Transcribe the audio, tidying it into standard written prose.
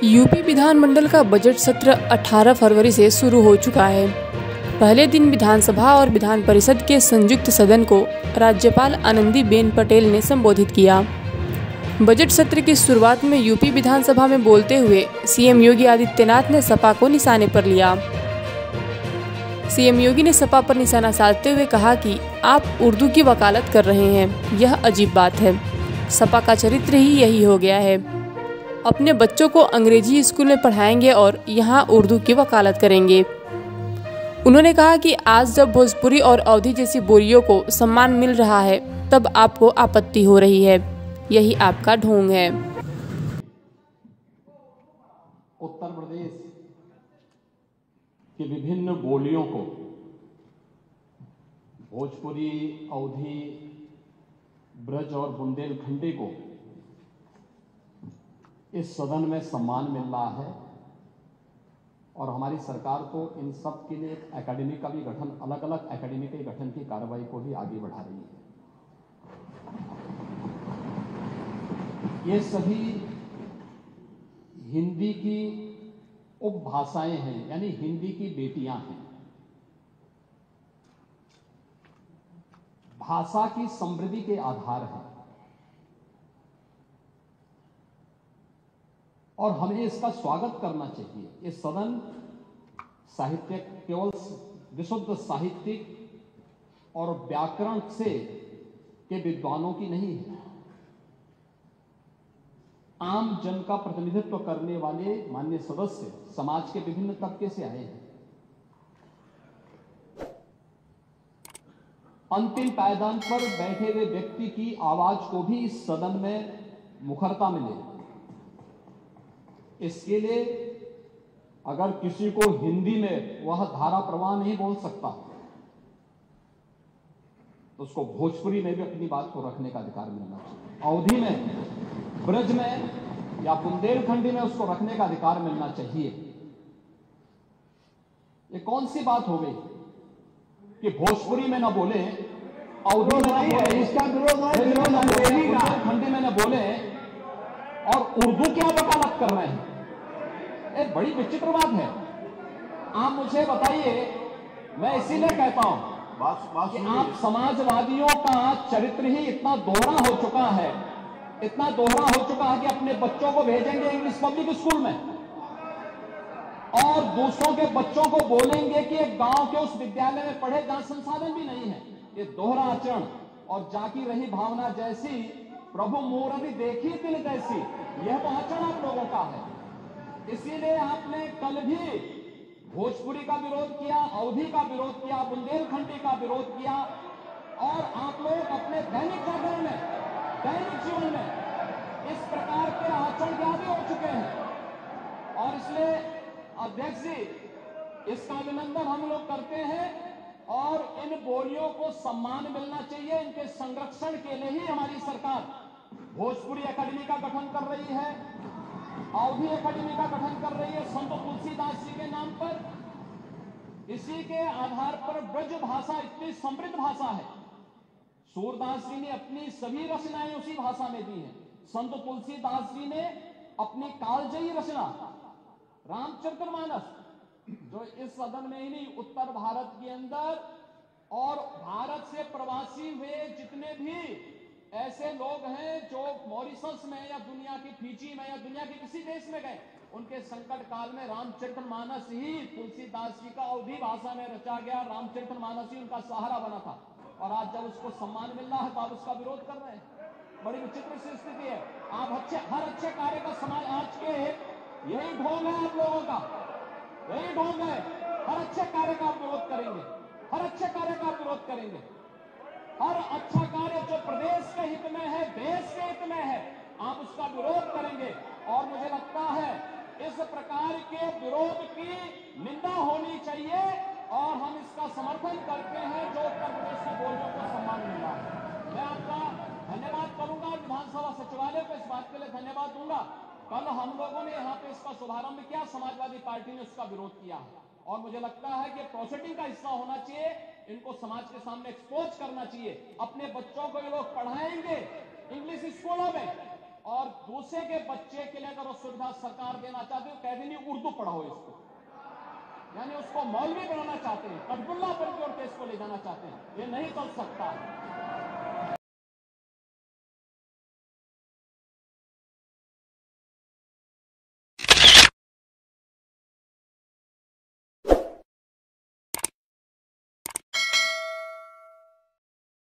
UP विधानमंडल का budget सत्र 18 फरवरी से शुरू हो चुका है। पहले दिन विधानसभा और विधान परिषद के संयुक्त सदन को राज्यपाल आनंदीबेन पटेल ने संबोधित किया। बजट सत्र की शुरुआत में यूपी विधानसभा में बोलते हुए सीएम योगी आदित्यनाथ ने सपा को निशाने पर लिया। सीएम योगी ने सपा पर निशाना साधते हुए कहा कि आप उर्दू की वकालत कर रहे हैं, यह अजीब बात है। सपा का चरित्र ही यही हो गया है। अपने बच्चों को अंग्रेजी स्कूल में पढ़ाएंगे और यहाँ उर्दू की वकालत करेंगे। उन्होंने कहा कि आज जब भोजपुरी और अवधी जैसी बोलियों को सम्मान मिल रहा है, तब आपको आपत्ति हो रही है। यही आपका ढोंग है। उत्तर प्रदेश की विभिन्न बोलियों को, भोजपुरी, अवधी, ब्रज और बुंदेलखंडी को इस सदन में सम्मान मिल रहा है और हमारी सरकार को इन सब के लिए एक एकेडमी का भी गठन, अलग अलग एकेडमी के गठन की कार्रवाई को भी आगे बढ़ा रही है। ये सभी हिंदी की उपभाषाएं हैं, यानी हिंदी की बेटियां हैं। भाषा की समृद्धि के आधार हैं और हमें इसका स्वागत करना चाहिए। ये सदन साहित्य केवल विशुद्ध साहित्यिक और व्याकरण से के विद्वानों की नहीं है। आम जन का प्रतिनिधित्व करने वाले माननीय सदस्य समाज के विभिन्न तबके से आए हैं। अंतिम पायदान पर बैठे हुए व्यक्ति की आवाज को भी इस सदन में मुखरता मिले। इसके लिए अगर किसी को हिंदी में वह धारा प्रवाह नहीं बोल सकता, तो उसको भोजपुरी में भी अपनी बात को रखने का अधिकार मिलना चाहिए। अवधी में, ब्रज में या बुंदेलखंडी में उसको रखने का अधिकार मिलना चाहिए। ये कौन सी बात हो गई कि भोजपुरी में ना बोले, अवधी में ना बोले, इसका बुंदेलखंडी में ना बोले और उर्दू क्या वकालत कर रहे हैं? एक बड़ी विचित्र बात है। आप मुझे बताइए, मैं इसीलिए कहता हूं कि आप समाजवादियों का चरित्र ही इतना दोहरा हो चुका है, इतना दोहरा हो चुका है कि अपने बच्चों को भेजेंगे इंग्लिश पब्लिक स्कूल में और दूसरों के बच्चों को बोलेंगे कि एक गांव के उस विद्यालय में पढ़े जहां संसाधन भी नहीं है। ये दोहरा आचरण और जाकी रही भावना जैसी, प्रभु मूर्ति देखी तिल जैसी, यह तो आचरण आप लोगों का है। इसीलिए आपने कल भी भोजपुरी का विरोध किया, अवधी का विरोध किया, बुंदेलखंडी का विरोध किया और आप लोग अपने दैनिक जागरण में, दैनिक जीवन में इस प्रकार के आचरण के आदी हो चुके हैं। और इसलिए अध्यक्ष जी, इसका अभिनंदन हम लोग करते हैं और इन बोलियों को सम्मान मिलना चाहिए। इनके संरक्षण के लिए ही हमारी सरकार भोजपुरी एकेडमी का गठन कर रही है, अवधी एकेडमी का गठन कर रही है संत तुलसीदास जी के नाम पर। इसी के आधार पर ब्रज भाषा इतनी समृद्ध भाषा है। सूरदास जी ने अपनी सभी रचनाएं उसी भाषा में दी हैं। संत तुलसीदास जी ने अपनी कालजयी रचना रामचरितमानस, जो इस सदन में ही नहीं, उत्तर भारत के अंदर और भारत से प्रवासी हुए जितने भी ऐसे लोग हैं जो मॉरिशस में या दुनिया की फिजी में या दुनिया के किसी देश में गए, उनके संकट काल में रामचरितमानस ही तुलसीदास जी का अवधी भाषा में रचा गया रामचरितमानस ही उनका सहारा बना था। और आज जब उसको सम्मान मिल रहा है तो आप उसका विरोध कर रहे हैं। बड़ी विचित्र सी स्थिति है। आप हर अच्छे कार्य का समाज, आज के यही ढोंग है आप लोगों का, यही ढोंग है। हर अच्छे कार्य का आप विरोध करेंगे, हर अच्छे कार्य का आप विरोध करेंगे। हर अच्छा कार्य जो प्रदेश के हित में है, देश के हित में है, आप उसका विरोध करेंगे। और मुझे लगता है इस प्रकार के विरोध की निंदा होनी चाहिए और हम इसका समर्थन करते हैं जो उत्तर प्रदेश की बोलियों को सम्मान मिल रहा है। मैं आपका धन्यवाद करूंगा, विधानसभा सचिवालय को इस बात के लिए धन्यवाद दूंगा। कल हम लोगों ने यहाँ पे इसका शुभारंभ किया, समाजवादी पार्टी ने उसका विरोध किया और मुझे लगता है कि प्रोसीडिंग का हिस्सा होना चाहिए। इनको समाज के सामने एक्सपोज करना चाहिए। अपने बच्चों को ये लोग पढ़ाएंगे इंग्लिश स्कूलों में और दूसरे के बच्चे के लिए अगर वो सुविधा सरकार देना चाहती है, कह देनी उर्दू पढ़ाओ इसको, यानी उसको मौलवी बनाना चाहते हैं, कटबुल्ला पर जोड़ के इसको ले जाना चाहते हैं। ये नहीं चल सकता।